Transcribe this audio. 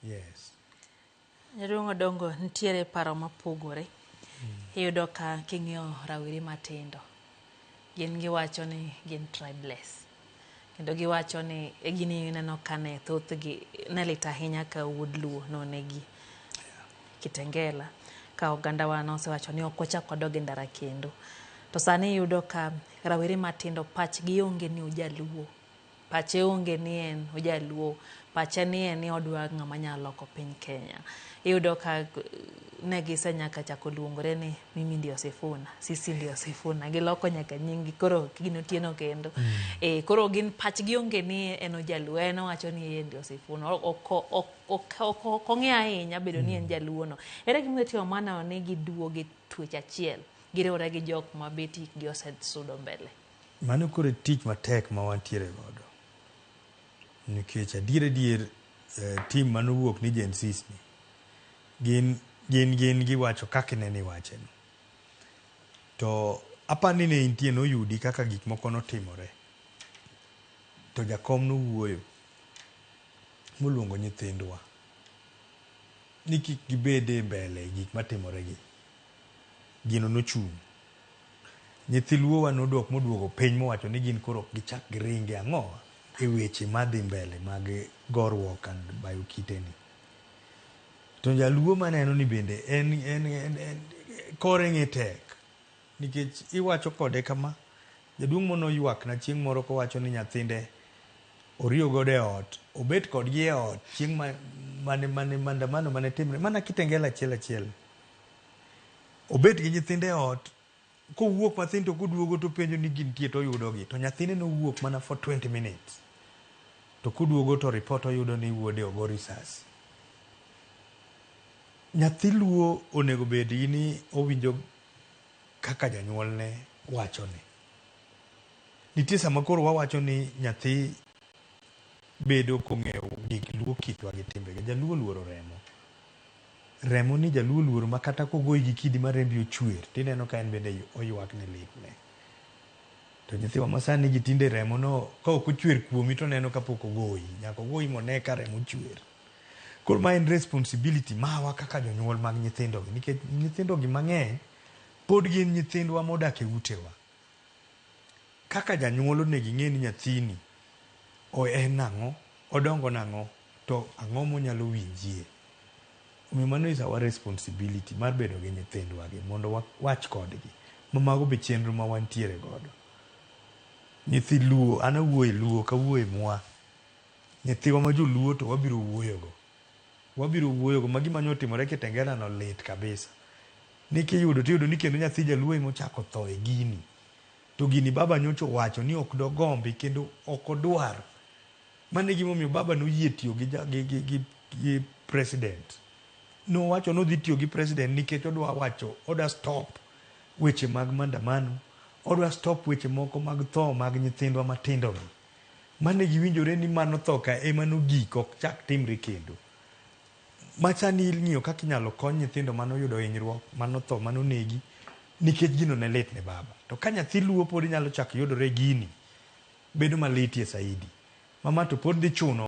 Yes. Jaduong' Odongo, nitiere paro mopogore. Iyudo ka king'iyo rawere matindo, gin giwacho ni gin tribeless. Kendo giwacho ni gini neno ka ne thothgi ne lit ahinya ka wuod luo nonegi Kitengela, ka oganda wa nosewacho ni ok wachak wadog e ndara kendo. To sani iyudo ka rawere matindo pachgi onge ni ojaluo, pache onge ni en ojaluo, pache ni en ni odwa ng'ama nyalo loko piny Kenya. Iyudo ka negise nyaka chako luongore ni mimi ndio Sifuna, sisi ndio Sifuna, giloko nyaka nyingi koro gino tieno kendo. Koro gin pachgi onge ni en ojaluo, en owacho ni en ndio Sifuna, okong'e ahinya bedo ni en jaluo no. Ere gima timo mana onegi duoge twech achiel, giriwore gi jok mabet hikgi osesudo mbele. Mano kore tich matek ma wantiere godo. Nikech adier tim manowuok ni Gen Zs ni gin giwacho kaka nene wache no. To apani ne intie noyudi kaka gik moko notimore. To jakom nowuoyo moluongo nyithindwa ni kik gibede mbele gik matimore gi. Gino nochung'. Nyithi luowa nodok moduogo piny mowacho ni gin koro gichak giringe ang'o e weche madhi mbele mag gorruok and bayo kiteni. To jaluo maneno ni bende en kore ng'e tek. Nikech iwacho kode kama, jaduong' mono ywak na chieng' moro kowacho ni nyathinde oriyo godo e ot, obet kodgi e ot chieng' mane mandamano mane timre, mana Kitengela achiel. Obet gi nyithinde e ot, kowuok mathin to koduogo to penjo ni gintie to oyudogi. To nyathine nowuok mana for 20 minutes. To koduogo to report oyudo ni wuode ogo risasi. Nyathi luo onego bed ni owinjo kaka janyuolne wachone. Nitie sama koro wawacho ni nyathi bedo kong'eyo gik luo kitwa gi timbegi. Jaluo luoro remo. Remo ni jaluo luoro makata kogoyi gi kidi ma rembi ochwer, tineno ka en bende oywak ni litne. To nyithiwa masani gi tinde remo no, ka ok ochwer kuomi to neno kapok ogoyi. Nyaka ogoyi mone ka remo chwer. Koro ma en responsibility mawa kaka jonyuol mag nyithindo gi. Nikech nyithindo gi mang'eny pod gin nyithindwa modak e utewa. Kaka janyuol onego ing'e ni nyathini en nang'o, odongo nang'o, to ang'o monyalo winjie. Omiyo mano is our responsibility mar bedo gi nyithindwa gi mondo wach kodgi. Mago be chenro ma wantiere godo. Nyithi luo, an awuoye luo ka wuoye mwa. Nyithiwa ma joluo to wabiro wuoyogo. Ma gima notimore Kitengela no lit kabisa. Nikiyudo tiyudo ni kendo nyathi jaluo emochako tho e gini. To gini baba nyocho wacho ni ok dogombi kendo ok odwar. Mane gimomiyo baba noyie tiyo gi president. Nowacho nodhi tiyo gi president nikech odwa stop weche mag mandamano. Odwa stop weche moko mag tho mag nyithindwa matindo gi. Mane giwinjore ni mano tho ka ema nogik ok chak timre kendo. Machani ng'iyo kaka inyalo kony nyithindo manoyudo hinyruok, manotho, manonegi, nikech gino ne lit ne baba. To ka nyathi luo pod nyalo chak yudore gini, bedo malitie saidi. Mama to pod dhi chuno